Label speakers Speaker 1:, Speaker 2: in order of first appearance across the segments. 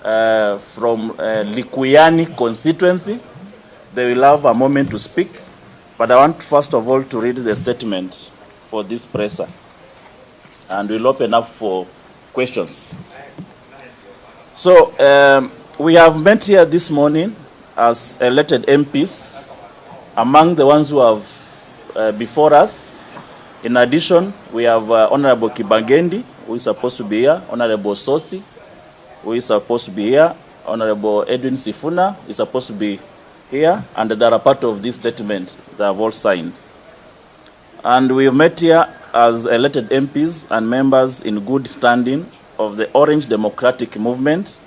Speaker 1: from Likuyani constituency. They will have a moment to speak, but I want first of all to read the statement for this presser, and we'll open up for questions. So we have met here this morning as elected MPs, among the ones who have before us. In addition, we have Honorable Kibangendi, who is supposed to be here, Honorable Sothi, who is supposed to be here, Honorable Edwin Sifuna is supposed to be here, and they are a part of this statement they have all signed. And we have met here as elected MPs and members in good standing of the Orange Democratic Movement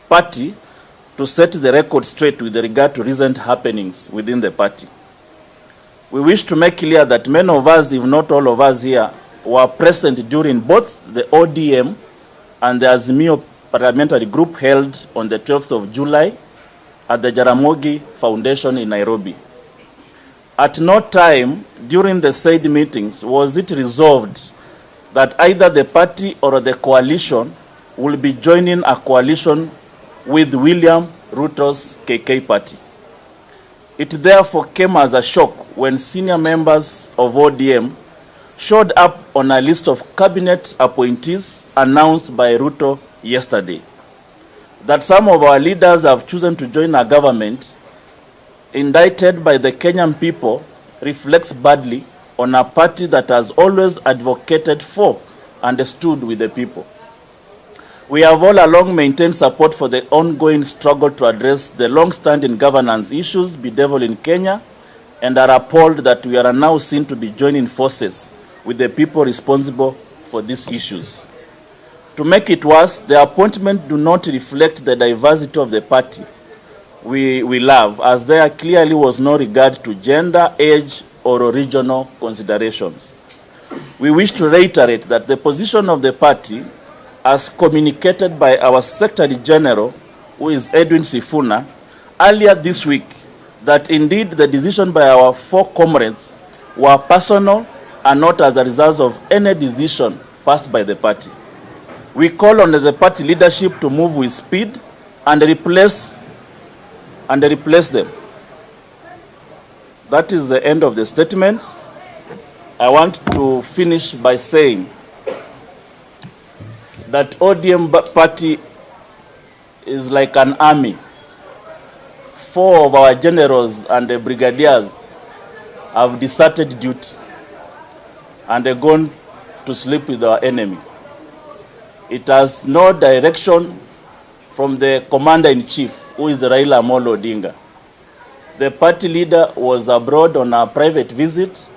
Speaker 1: Party to set the record straight with regard to recent happenings within the party. We wish to make clear that many of us, if not all of us here, were present during both the O.D.M and the Azimio parliamentary group held on the 12th of July at the Jaramogi Foundation in Nairobi. At no time during the said meetings was it resolved that either the party or the coalition will be joining a coalition with William Ruto's KK party. It therefore came as a shock when senior members of O.D.M showed up on a list of cabinet appointees announced by Ruto yesterday. That some of our leaders have chosen to join a government indicted by the Kenyan people reflects badly on a party that has always advocated for and stood with the people. We have all along maintained support for the ongoing struggle to address the long-standing governance issues bedeviled in Kenya, and are appalled that we are now seen to be joining forces with the people responsible for these issues. To make it worse, the appointment do not reflect the diversity of the party we love, as there clearly was no regard to gender, age, or regional considerations. We wish to reiterate that the position of the party, as communicated by our Secretary General, who is Edwin Sifuna, earlier this week, that indeed the decision by our four comrades were personal and not as a result of any decision passed by the party. We call on the party leadership to move with speed and replace them. That is the end of the statement. I want to finish by saying that O.D.M party is like an army. 4 of our generals and the brigadiers have deserted duty and are gone to sleep with our enemy. It has no direction from the commander-in-chief, who is Raila Amolo Odinga. The party leader was abroad on a private visit,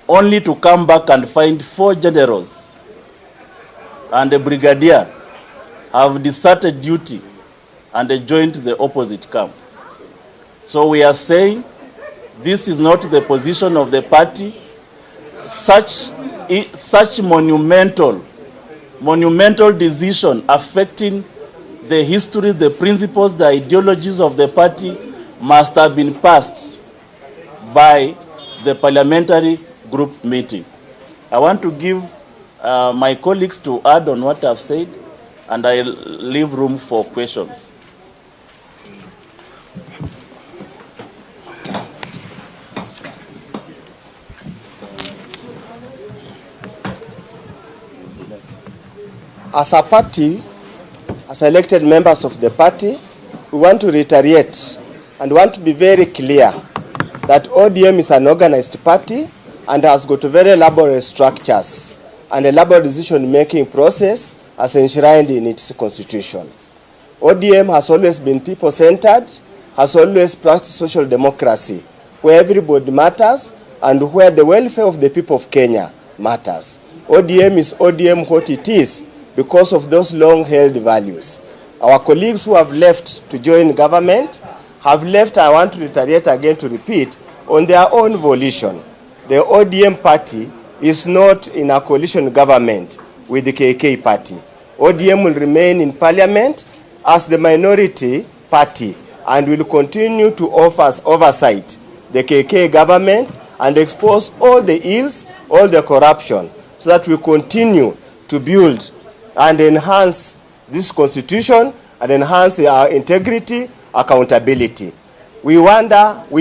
Speaker 1: only to come back and find 4 generals and the brigadier have deserted duty and they joined the opposite camp. So we are saying this is not the position of the party. Such monumental decision affecting the history, the principles, the ideologies of the party must have been passed by the parliamentary group meeting. I want to give my colleagues to add on what I've said, and I'll leave room for questions.
Speaker 2: As a party, as elected members of the party, we want to reiterate and want to be very clear that O.D.M is an organized party and has got very elaborate structures and elaborate decision-making process as enshrined in its constitution. O.D.M has always been people-centered, has always practiced social democracy, where everybody matters and where the welfare of the people of Kenya matters. O.D.M is O.D.M what it is because of those long-held values. Our colleagues who have left to join government have left, I want to reiterate again to repeat, on their own volition. The O.D.M party is not in a coalition government with the KK party. O.D.M will remain in parliament as the minority party and will continue to offer oversight the KK government and expose all the ills, all the corruption, so that we continue to build and enhance this constitution and enhance our integrity, accountability. We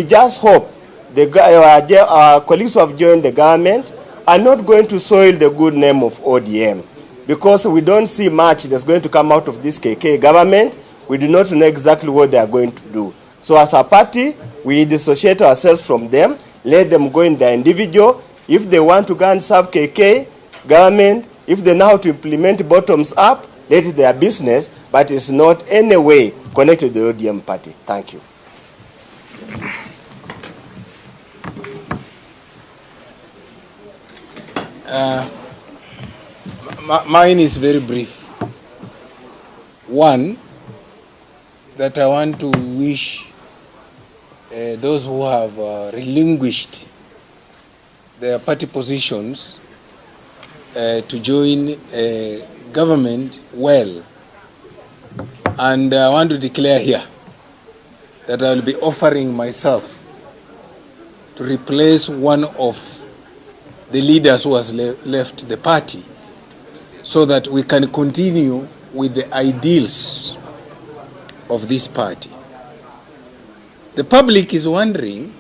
Speaker 2: just hope our colleagues who have joined the government are not going to soil the good name of O.D.M, because we don't see much that's going to come out of this KK government. We do not know exactly what they are going to do. So as a party, we dissociate ourselves from them, let them go in their individual. If they want to go and serve KK government, if they know how to implement bottoms up, let it their business, but it's not any way connected to the O.D.M party. Thank you.
Speaker 3: Mine is very brief. One, that I want to wish those who have relinquished their party positions to join government well. And I want to declare here that I will be offering myself to replace one of the leaders who has left the party, so that we can continue with the ideals of this party. The public is wondering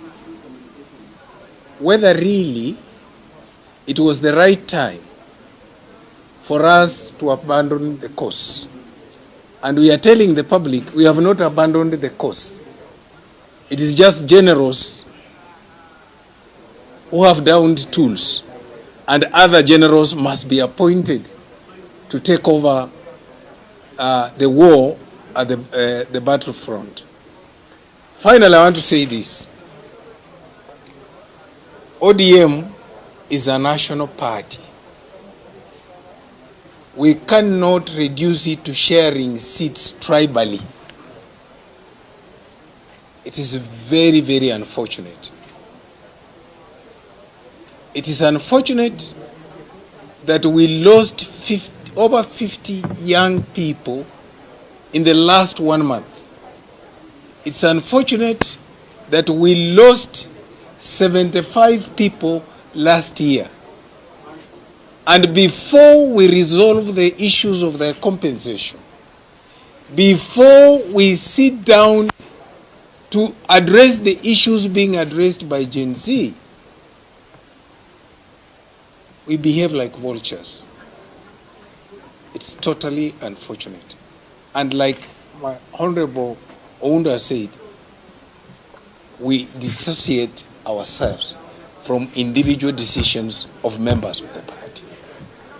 Speaker 3: whether really it was the right time for us to abandon the cause. And we are telling the public we have not abandoned the cause. It is just generals who have downed tools, and other generals must be appointed to take over the war at the battlefront. Finally, I want to say this. O.D.M is a national party. We cannot reduce it to sharing seats tribally. It is very, very unfortunate. It is unfortunate that we lost over 50 young people in the last 1 month. It's unfortunate that we lost 75 people last year. And before we resolve the issues of their compensation, before we sit down to address the issues being addressed by Gen Z, we behave like vultures. It's totally unfortunate. And like my Honorable Ounda said, we dissociate ourselves from individual decisions of members of the party.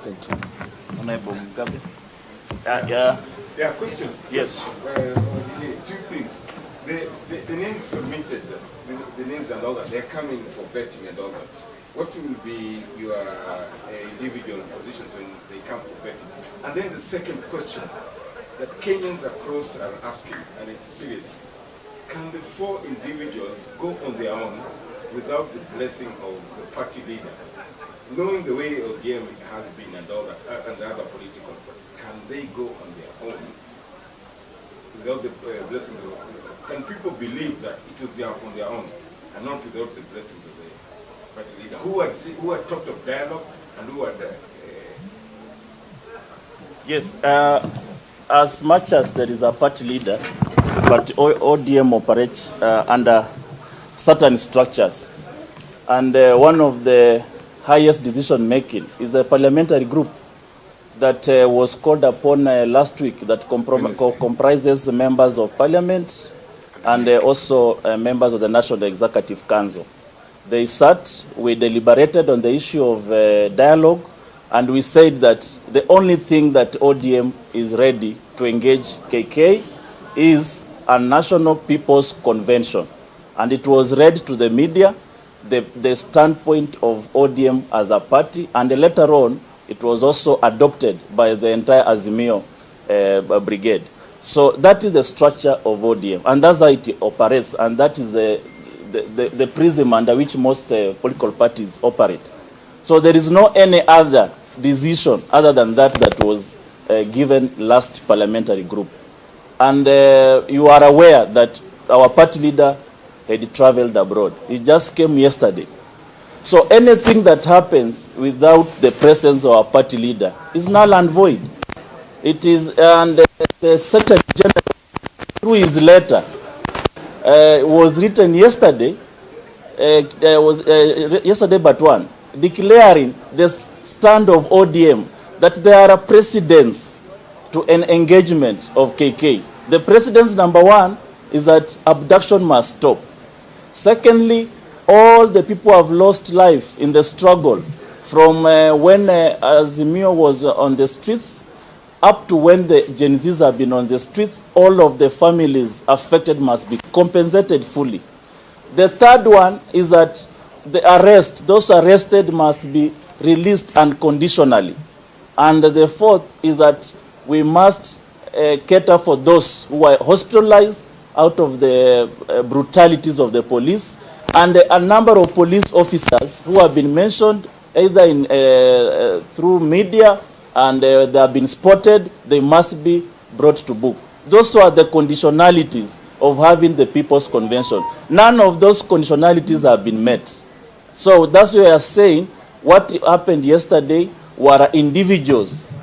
Speaker 3: Thank you.
Speaker 1: Honorable Mugabe.
Speaker 4: Yeah, question.
Speaker 1: Yes.
Speaker 4: Two things. The names submitted, the names and all that, they're coming for vetting and all that. What will be your individual positions when they come for vetting? And then the second question that Kenyans across are asking, and it's serious. Can the 4 individuals go on their own without the blessing of the party leader? Knowing the way O.D.M has been and all that, and the other political parties, can they go on their own without the blessing of the Can people believe that it was on their own and not without the blessings of the party leader? Who had talked of dialogue and who had...
Speaker 1: Yes, as much as there is a party leader, but O.D.M operates under certain structures. And one of the highest decision making is a parliamentary group that was called upon last week that comprises members of parliament and also members of the National Executive Council. They sat, we deliberated on the issue of dialogue, and we said that the only thing that O.D.M is ready to engage KK is a National People's Convention. And it was read to the media, the standpoint of O.D.M as a party, and later on, it was also adopted by the entire Azimio brigade. So that is the structure of O.D.M, and that's how it operates, and that is the prism under which most political parties operate. So there is no any other decision other than that was given last parliamentary group. And you are aware that our party leader had traveled abroad. He just came yesterday. So anything that happens without the presence of our party leader is null and void. It is, and the certainty General, through his letter, was written yesterday, yesterday but one, declaring the stand of O.D.M. that there are precedents to an engagement of KK. The precedents, number one, is that abduction must stop. Secondly, all the people have lost life in the struggle from when Azimio was on the streets up to when the Gen Zs have been on the streets. All of the families affected must be compensated fully. The third one is that those arrested must be released unconditionally. And the fourth is that we must cater for those who are hospitalized out of the brutalities of the police, and a number of police officers who have been mentioned either in through media and they have been spotted, they must be brought to book. Those are the conditionalities of having the People's Convention. None of those conditionalities have been met. So that's why I are saying what happened yesterday were individuals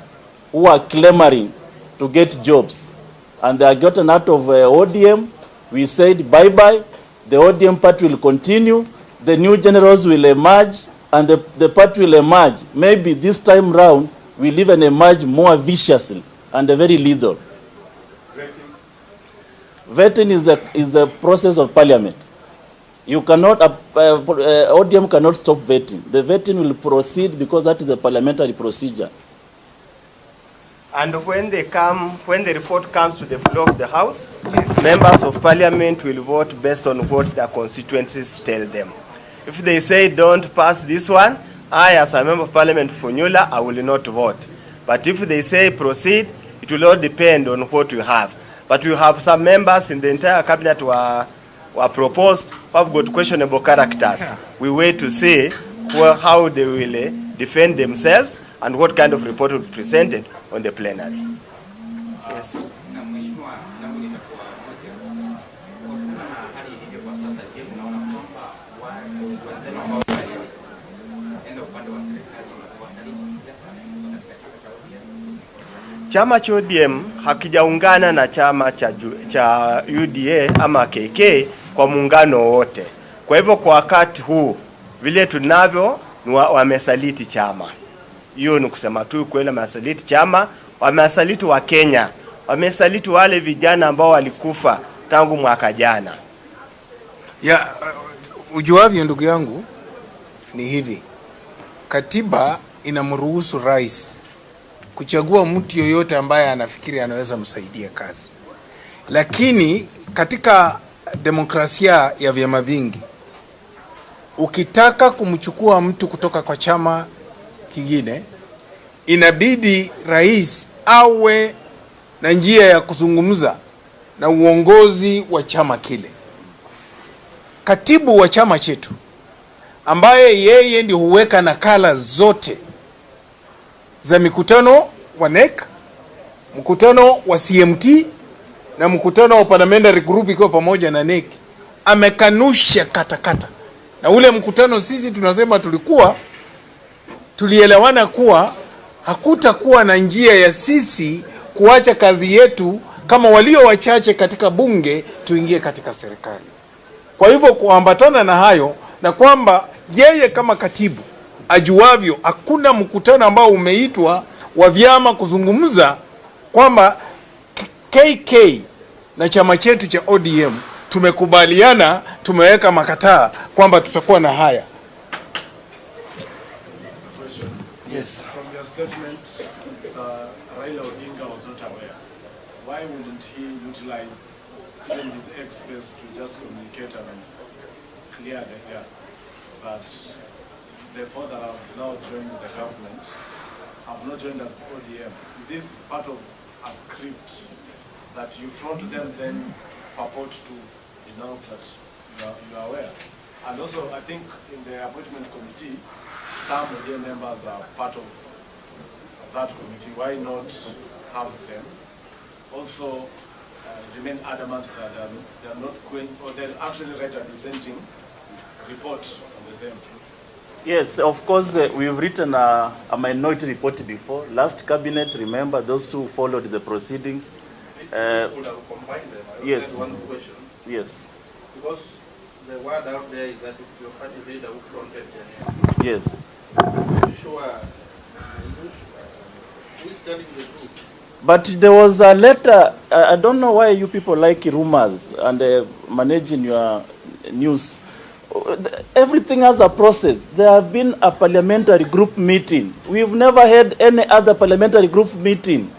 Speaker 1: who are clamoring to get jobs. And they are gotten out of O.D.M. We said bye-bye. The O.D.M. party will continue. The new generals will emerge, and the party will emerge. Maybe this time round, we'll even emerge more viciously and very lethal. Vetting is the process of parliament. You cannot, O.D.M. cannot stop vetting. The vetting will proceed because that is a parliamentary procedure.
Speaker 2: And when the report comes to the floor of the House, members of Parliament will vote based on what their constituencies tell them. If they say don't pass this one, I, as a member of Parliament for Nyula, I will not vote. But if they say proceed, it will all depend on what we have. But we have some members in the entire cabinet were proposed who have got questionable characters. Yeah. We wait to see how they will defend themselves and what kind of report will be presented on the plenary. Yes. Chama cha O.D.M. hakijaungana na chama cha UDA ama KK kwa muungano wote. Kwa hivyo kwa wakati huu vile tunavyo wamesaliti chama. Hiyo ni kusema tu kweli, wamesaliti chama, wamesaliti wa Kenya, wamesaliti wale vijana ambao walikufa tangu mwaka jana.
Speaker 3: Ujuavyo ndugu yangu ni hivi. Katiba inamruhusu rais kuchagua mtu yoyote ambaye anafikiri anaweza msaidia kazi. Lakini katika demokrasia ya vyama vingi, ukitaka kumchukua mtu kutoka kwa chama kingine, inabidi rais awe na njia ya kuzungumza na uongozi wa chama kile. Katibu wa chama chetu, ambaye yeye ndio huweka nakala zote za mikutano wa NEC, mkutano wa CMT na mkutano wa parliamentary group iko pamoja na NEC, amekanusha katakata. Na ule mkutano sisi tunasema tulielewana kuwa hakutakuwa na njia ya sisi kuacha kazi yetu kama walio wachache katika bunge tuingie katika serikali. Kwa hivyo kuambatana na hayo, na kwamba yeye kama katibu ajuavyo hakuna mkutano ambao umeitwa wa vyama kuzungumza kwamba KK na chama chetu cha O.D.M tumekubaliana, tumeweka makataa kwamba tutakuwa na haya.
Speaker 5: Yes. From your statement, Raila Odinga was not aware. Why wouldn't he utilize even his experts to just communicate and clear the air that therefore that have now joined the government have not joined as O.D.M? Is this part of a script that you front them then purport to announce that you are aware? And also, I think in the appointment committee, some O.D.M members are part of that committee. Why not have them also remain adamant that they are not going, or they'll actually write a dissenting report on the same?
Speaker 1: Yes, of course, we've written a minority report before. Last cabinet, remember, those who followed the proceedings,
Speaker 6: People have combined them. I
Speaker 1: yes.
Speaker 6: just had one question.
Speaker 1: Yes.
Speaker 6: Because the word out there is that it's your party leader who fronted the name.
Speaker 1: Yes.
Speaker 6: Are you sure? Who is telling the truth?
Speaker 1: But there was a letter. I don't know why you people like rumors and managing your news. Everything has a process. There have been a parliamentary group meeting. We've never had any other parliamentary group meeting.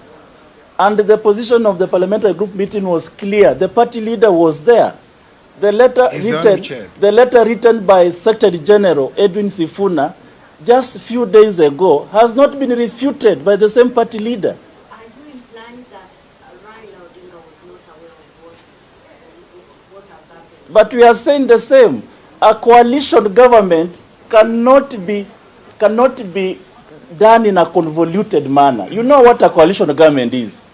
Speaker 1: And the position of the parliamentary group meeting was clear. The party leader was there. The letter written by Secretary General Edwin Sifuna just a few days ago has not been refuted by the same party leader.
Speaker 7: Are you implying that Raila Odinga was not aware of what has happened?
Speaker 1: But we are saying the same. A coalition government cannot be done in a convoluted manner. You know what a coalition government is.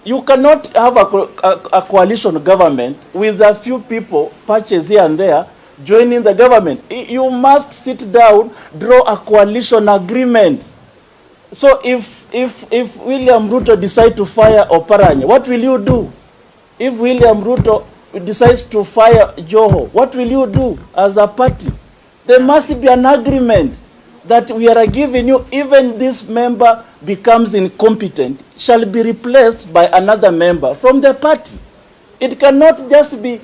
Speaker 1: You cannot have a coalition government with a few people, patches here and there, joining the government. You must sit down, draw a coalition agreement. So if William Ruto decides to fire Oparanya, what will you do? If William Ruto decides to fire Joho, what will you do as a party? There must be an agreement that we are giving you, even this member becomes incompetent, shall be replaced by another member from the party. It cannot just be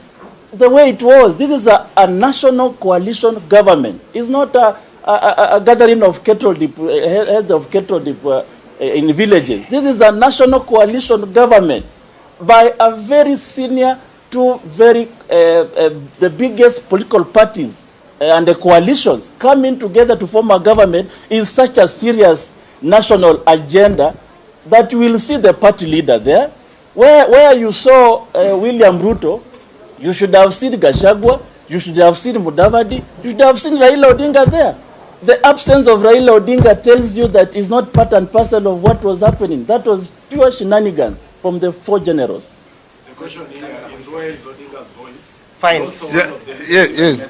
Speaker 1: the way it was. This is a national coalition government. It's not a gathering of cattle dip, heads of cattle dip in villages. This is a national coalition government by a very senior to the biggest political parties and the coalitions coming together to form a government is such a serious national agenda that will see the party leader there. Where you saw William Ruto, you should have seen Gachagua, you should have seen Mudavadi, you should have seen Raila Odinga there. The absence of Raila Odinga tells you that it's not part and parcel of what was happening. That was pure shenanigans from the four generals.
Speaker 5: The question here is, where is Odinga's voice?
Speaker 2: Fine.
Speaker 3: Yes.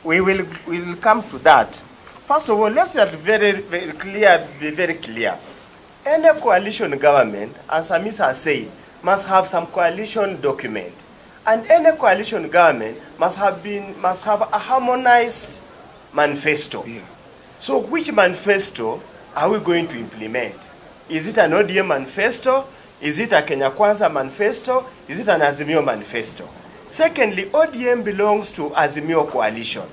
Speaker 2: We will come to that. First of all, let's get be very clear. Any coalition government, as Amis has said, must have some coalition document. And any coalition government must have a harmonized manifesto.
Speaker 3: Yeah.
Speaker 2: So which manifesto are we going to implement? Is it an O.D.M manifesto? Is it a Kenya Kwanza manifesto? Is it an Azimio manifesto? Secondly, O.D.M belongs to Azimio coalition.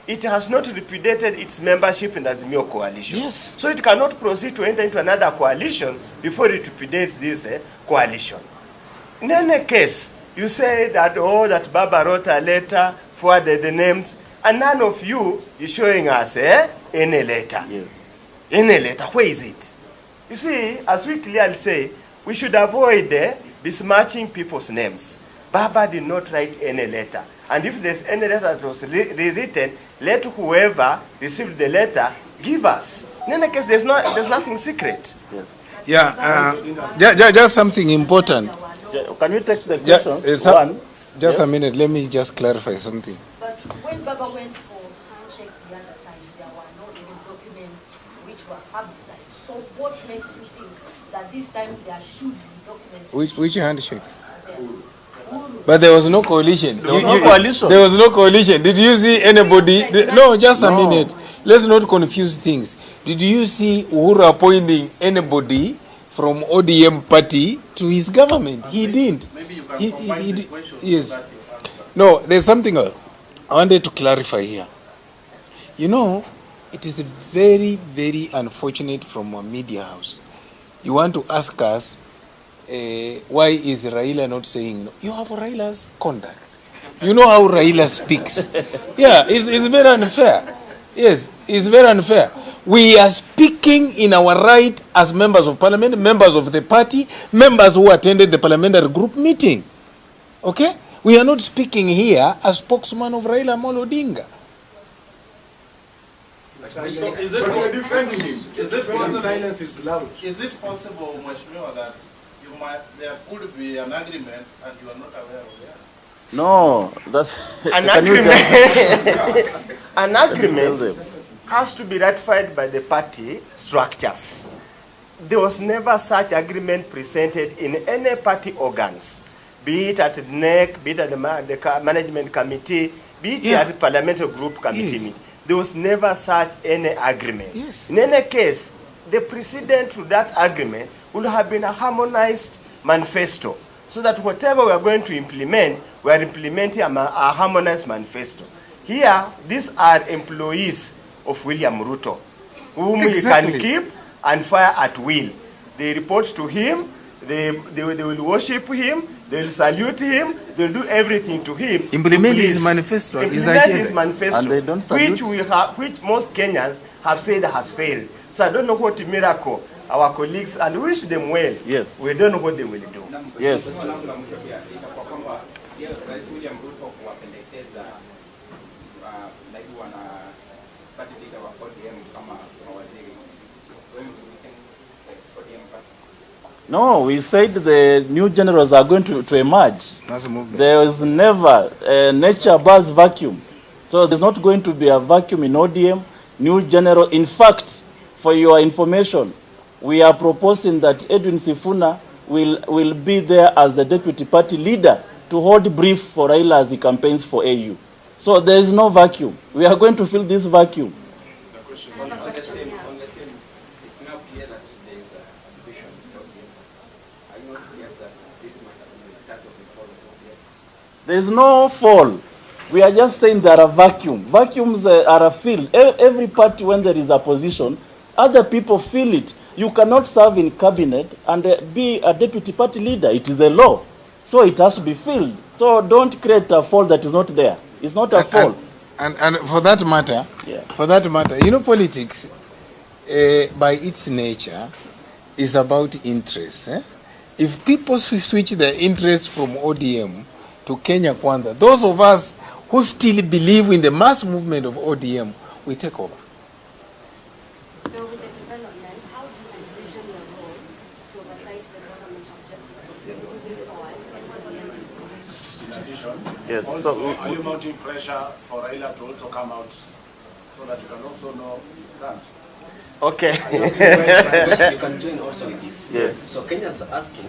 Speaker 2: It has not repudiated its membership in Azimio coalition.
Speaker 3: Yes.
Speaker 2: So it cannot proceed to enter into another coalition before it repudiates this coalition. In any case, you say that, that Baba wrote a letter, forwarded the names, and none of you is showing us any letter.
Speaker 1: Yes.
Speaker 2: Any letter, where is it? You see, as we clearly say, we should avoid besmirching people's names. Baba did not write any letter. And if there's any letter that was rewritten, let whoever received the letter give us. In any case, there's nothing secret.
Speaker 1: Yes.
Speaker 3: Yeah, just something important.
Speaker 1: Can we take the questions?
Speaker 3: Just a minute, let me just clarify something.
Speaker 7: But when Baba went for handshake the other time, there were no even documents which were publicized. So what makes you think that this time there should be documents?
Speaker 3: Which handshake? But there was no coalition.
Speaker 1: There was no coalition.
Speaker 3: There was no coalition. Did you see anybody? No, just a minute. Let's not confuse things. Did you see Uhuru appointing anybody from O.D.M party to his government? He didn't.
Speaker 6: Maybe you can combine the questions.
Speaker 3: Yes.
Speaker 6: So that you answer.
Speaker 3: No, there's something I wanted to clarify here. You know, it is very, very unfortunate from a media house. You want to ask us, why is Raila not saying no? You have Raila's conduct. You know how Raila speaks. Yeah, it's very unfair. Yes, it's very unfair. We are speaking in our right as members of parliament, members of the party, members who attended the parliamentary group meeting. Okay? We are not speaking here as spokesman of Raila Amolo Odinga.
Speaker 6: So is it defending him? Is it possible?
Speaker 5: Silence is loud.
Speaker 6: Is it possible, Mheshimiwa, that there could be an agreement and you are not aware of that?
Speaker 1: No, that's
Speaker 2: An
Speaker 1: can you
Speaker 2: agreement, an
Speaker 1: tell
Speaker 2: agreement
Speaker 1: them?
Speaker 2: has to be ratified by the party structures. there was never such agreement presented in any party organs, be it at the NEC, be it at the management committee, be it at the parliamentary group committee meeting. There was never such any agreement. In any case, the precedent to that agreement would have been a harmonized manifesto, so that whatever we are going to implement, we are implementing a harmonized manifesto. Here, these are employees of William Ruto, whom we can keep and fire at will. They report to him, they will worship him, they will salute him, they will do everything to him.
Speaker 3: Implement his manifesto.
Speaker 2: Implement his manifesto,
Speaker 1: and they don't salute.
Speaker 2: which most Kenyans have said has failed. So I don't know what miracle our colleagues, and wish them well.
Speaker 1: Yes.
Speaker 2: We don't know what they will do.
Speaker 1: Yes. No, we said the new generals are going to emerge.
Speaker 3: That's a movement.
Speaker 1: There is never a nature buzz vacuum. So there's not going to be a vacuum in ODM. New general, in fact, for your information, we are proposing that Edwin Sifuna will be there as the deputy party leader to hold brief for Raila as he campaigns for AU. So there is no vacuum. We are going to fill this vacuum. There is no fall. We are just saying there are vacuum. Vacuums are filled. Every party, when there is a position, other people feel it. You cannot serve in cabinet and be a deputy party leader. It is a law. So it has to be filled. So don't create a fall that is not there. It's not a fall.
Speaker 3: And for that matter, you know, politics, by its nature, is about interest. If people switch their interest from ODM to Kenya Kwanza, those of us who still believe in the mass movement of ODM, we take over.
Speaker 7: So with the development, how do you envision your role to oversight the government objectives moving forward and ODM?
Speaker 5: In addition,
Speaker 1: Yes.
Speaker 5: also,
Speaker 1: So,
Speaker 5: are you mounting pressure for Raila to also come out so that you can also know his stand?
Speaker 2: Okay.
Speaker 8: You can join also with this.
Speaker 1: Yes.
Speaker 8: So Kenyans are asking,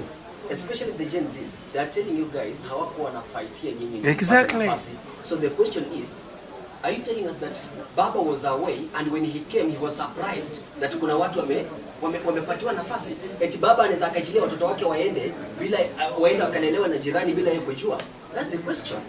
Speaker 8: especially the Gen Zs, they are telling you guys hawako wanafightia nyinyi.
Speaker 3: Exactly.
Speaker 8: So the question is, are you telling us that Baba was away and when he came he was surprised that kuna watu wamepatiwa nafasi? Eti Baba anaweza akajilia watoto wake waende bila waende wakalelewa na jirani bila yeye kujua? That's the question.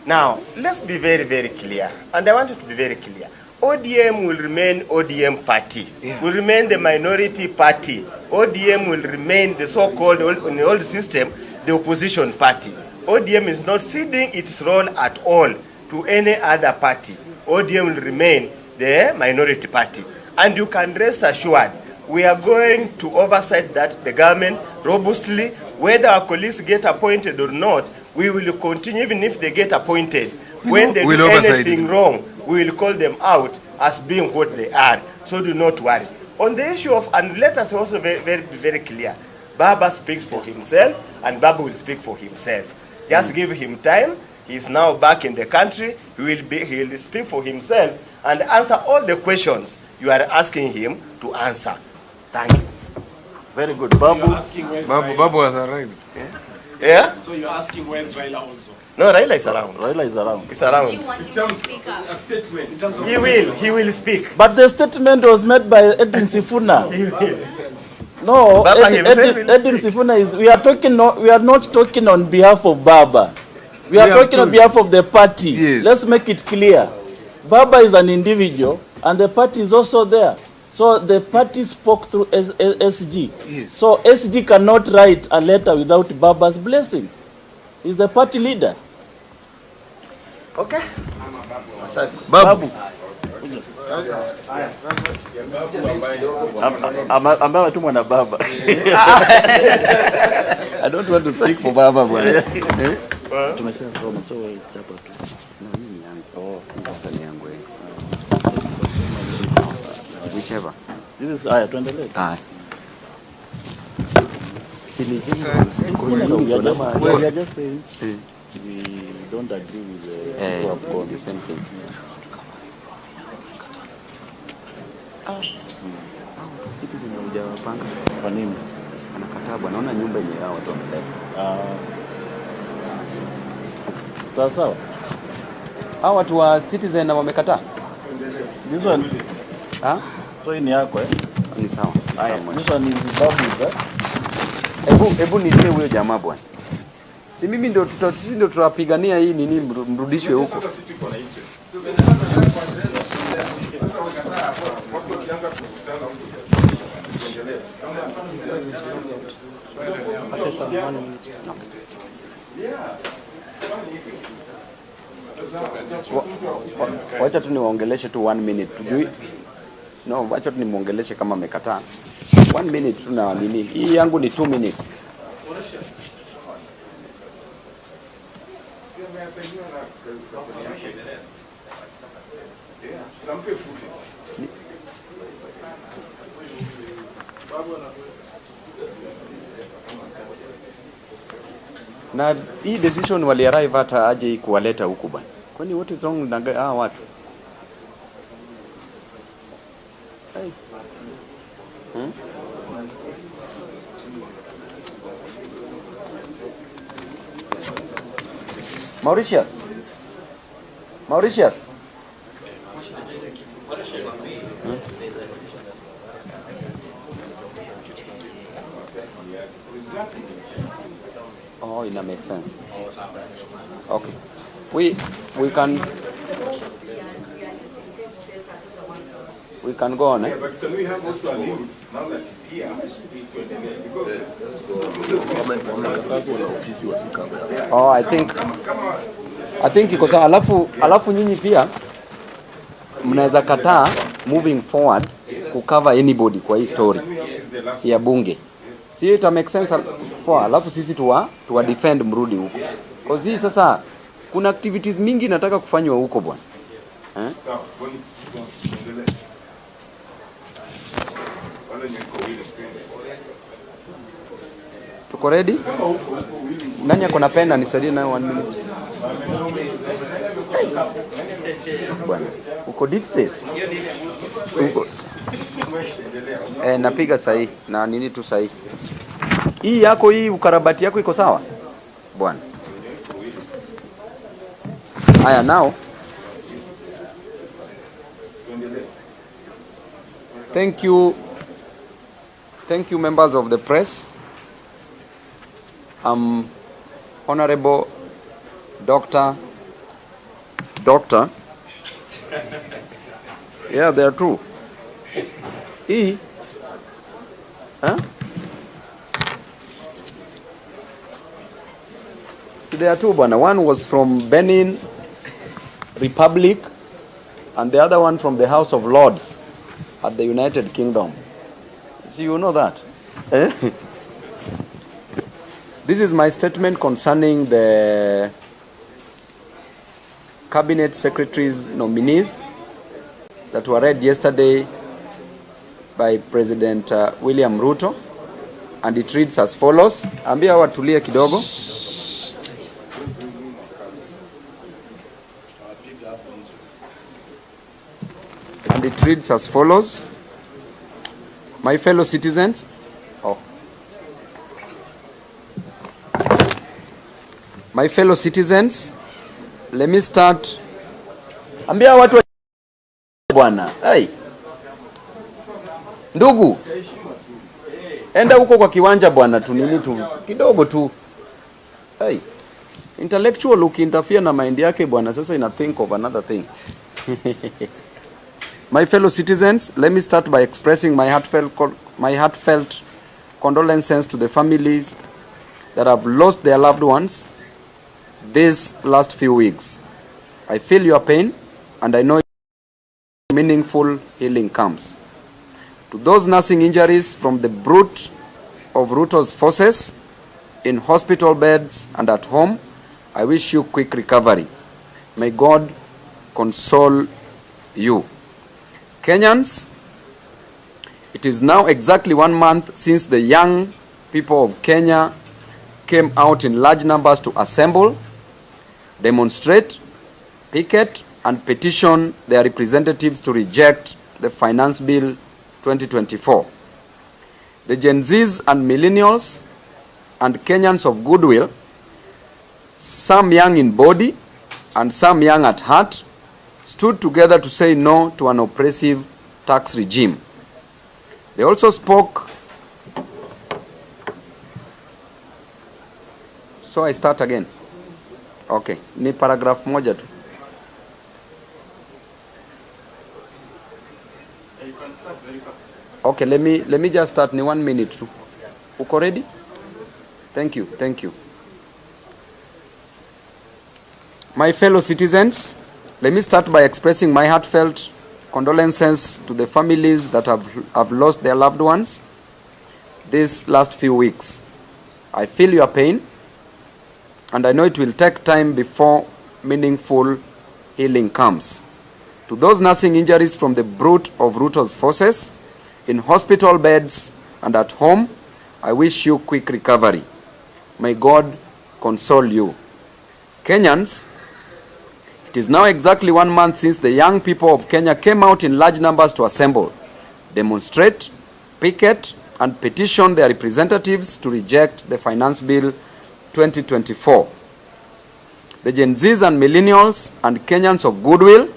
Speaker 2: Now, let's be very, very clear. And I want you to be very clear. ODM will remain ODM party. Will remain the minority party. ODM will remain the so-called, in the old system, the opposition party. ODM is not ceding its role at all to any other party. ODM will remain the minority party. And you can rest assured, we are going to oversight that the government robustly, whether our colleagues get appointed or not, we will continue even if they get appointed. When they do anything wrong, we will call them out as being what they are. So do not worry. On the issue of, and let us also be very clear, Baba speaks for himself and Baba will speak for himself. Just give him time. He is now back in the country. He will speak for himself and answer all the questions you are asking him to answer. Thank you.
Speaker 1: very good. Babu.
Speaker 3: Babu has arrived.
Speaker 2: Yeah?
Speaker 5: So you're asking where's Raila also?
Speaker 2: No, Raila is around.
Speaker 1: Raila is around.
Speaker 2: He's around.
Speaker 7: Do you want him to speak up?
Speaker 5: A statement in terms of
Speaker 2: He will speak.
Speaker 1: But the statement was made by Edwin Sifuna.
Speaker 2: He will.
Speaker 1: No,
Speaker 2: Baba himself will
Speaker 1: Edwin Sifuna is. We are not talking on behalf of Baba. We are talking on behalf of the party.
Speaker 3: Yes.
Speaker 1: Let's make it clear. Baba is an individual, and the party is also there. So the party spoke through SG.
Speaker 3: Yes.
Speaker 1: So SG cannot write a letter without Baba's blessings. He's the party leader.
Speaker 2: Okay.
Speaker 3: Babu.
Speaker 1: Ambaye atumwa na Baba. I don't want to speak for Baba bwana. Tumeshasoma so chapa tu.
Speaker 9: Whichever.
Speaker 1: This is haya tuendelee. We are just saying we don't agree with the
Speaker 9: same thing. Citizen hujawapanga.
Speaker 1: Kwa nini?
Speaker 9: Anakataa bwana, naona nyumba yenyewe hao watu wameleta.
Speaker 1: Sawa.
Speaker 9: Hao watu wa Citizen na wamekataa.
Speaker 1: This one. So hii ni yako
Speaker 9: Ni sawa.
Speaker 1: This one is Zimbabwe,
Speaker 9: Hebu nitie huyo jamaa bwana. Si mimi ndio tutapigania hii nini mrudishwe huko.
Speaker 4: Sasa sisi tuko na interest. Sasa wakataa watu wakianza kukutana huko. Tuendelee.
Speaker 9: Acha sawa, 1 minute. Wacha tu niwaongeleshe tu 1 minute. Tujui. No, wacha tu nimuongeleshe kama amekataa. 1 minute tu na nini. Hii yangu ni 2 minutes. Na hii decision wali arrive hata aje kuwaleta huku bwana. Kwani what is wrong na watu? Hey. Mauritius. Oh, it makes sense. Okay. We can go on.
Speaker 4: Yeah, but can we have also a limit now that he's here?
Speaker 9: Oh, I think iko sawa. Alafu nyinyi pia mnaweza kataa moving forward kucover anybody kwa hii story ya bunge. Sio ita make sense kwa alafu sisi tuwa defend mrudi huko. Cause hii sasa kuna activities mingi nataka kufanywa huko bwana.
Speaker 4: Sawa.
Speaker 9: Tuko ready? Nani ako na pena nisaidie nayo 1 minute. Bwana, uko deep state? Uko. Napiga sahi na nini tu sahi. Hii yako hii ukarabati yako iko sawa? Bwana. Haya now. Thank you members of the press. Honorable Doctor. Yeah, they are true. See, there are two, bwana. One was from Benin Republic and the other one from the House of Lords at the United Kingdom. So you know that. This is my statement concerning the Cabinet Secretary's nominees that were read yesterday by President William Ruto, and it reads as follows. Ambia watulie kidogo. And it reads as follows. My fellow citizens, let me start. Ambia watu bwana. Hey. Ndugu. Enda huko kwa kiwanja bwana tu nini tu kidogo tu. Hey. Intellectual ukiinterfere na mind yake bwana sasa ina think of another thing. My fellow citizens, let me start by expressing my heartfelt condolences to the families that have lost their loved ones these last few weeks. I feel your pain and I know meaningful healing comes. To those nursing injuries from the brunt of Ruto's forces in hospital beds and at home, I wish you quick recovery. May God console you. Kenyans, it is now exactly 1 month since the young people of Kenya came out in large numbers to assemble, demonstrate, picket, and petition their representatives to reject the Finance Bill 2024. the Gen Zs and millennials and Kenyans of goodwill, some young in body and some young at heart, stood together to say no to an oppressive tax regime. They also spoke. So I start again. Okay, ni paragraph moja tu. Okay, let me just start ni 1 minute tu. Uko ready? Thank you, thank you. My fellow citizens, let me start by expressing my heartfelt condolences to the families that have lost their loved ones these last few weeks. I feel your pain, and I know it will take time before meaningful healing comes. To those nursing injuries from the brunt of Ruto's forces, in hospital beds and at home, I wish you quick recovery. May God console you. Kenyans, it is now exactly 1 month since the young people of Kenya came out in large numbers to assemble, demonstrate, picket, and petition their representatives to reject the Finance Bill 2024. The Gen Zs and millennials and Kenyans of goodwill,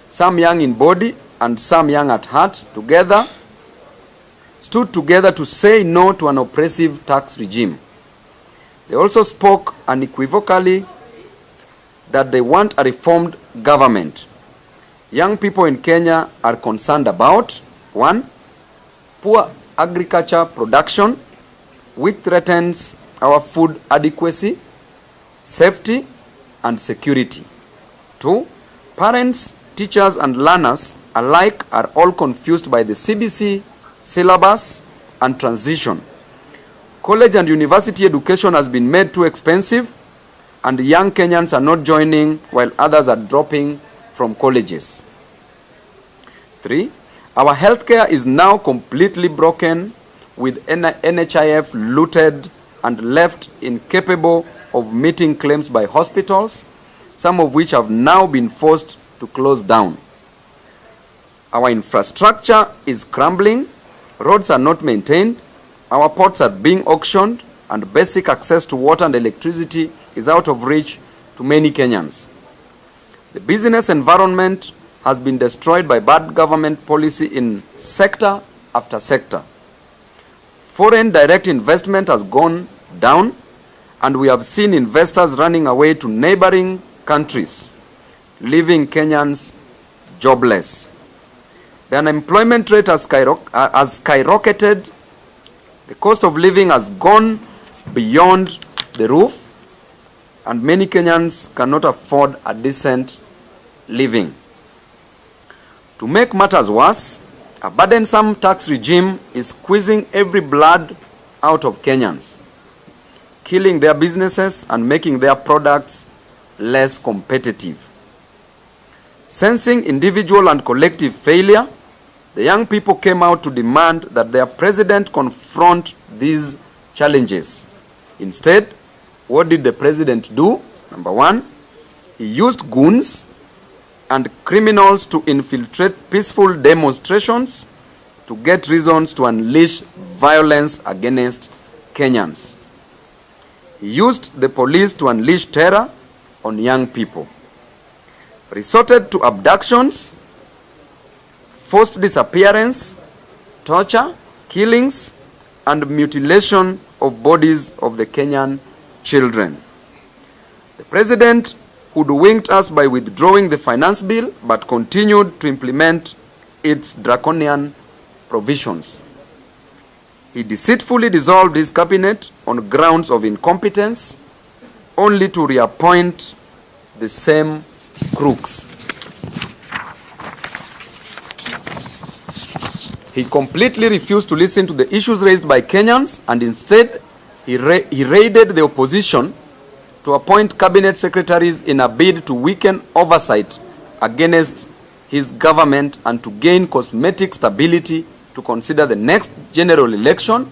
Speaker 9: some young in body and some young at heart, stood together to say no to an oppressive tax regime. They also spoke unequivocally that they want a reformed government. Young people in Kenya are concerned about 1. Poor agriculture production, which threatens our food adequacy, safety, and security. 2. Parents, teachers, and learners alike are all confused by the CBC syllabus and transition. College and university education has been made too expensive, and young Kenyans are not joining while others are dropping from colleges. 3. Our healthcare is now completely broken, with NHIF looted and left incapable of meeting claims by hospitals, some of which have now been forced to close down. Our infrastructure is crumbling, roads are not maintained, our ports are being auctioned, and basic access to water and electricity is out of reach to many Kenyans. The business environment has been destroyed by bad government policy in sector after sector. Foreign direct investment has gone down, and we have seen investors running away to neighboring countries, leaving Kenyans jobless. The unemployment rate has skyrocketed. The cost of living has gone beyond the roof, and many Kenyans cannot afford a decent living. To make matters worse, a burdensome tax regime is squeezing every blood out of Kenyans, killing their businesses and making their products less competitive. Sensing individual and collective failure, the young people came out to demand that their president confront these challenges. Instead, what did the president do? Number 1, he used goons and criminals to infiltrate peaceful demonstrations to get reasons to unleash violence against Kenyans. He used the police to unleash terror on young people. Resorted to abductions, forced disappearance, torture, killings, and mutilation of bodies of the Kenyan children. The president hoodwinked us by withdrawing the finance bill, but continued to implement its draconian provisions. He deceitfully dissolved his cabinet on grounds of incompetence, only to reappoint the same crooks. He completely refused to listen to the issues raised by Kenyans, and instead he raided the opposition to appoint cabinet secretaries in a bid to weaken oversight against his government and to gain cosmetic stability to consider the next general election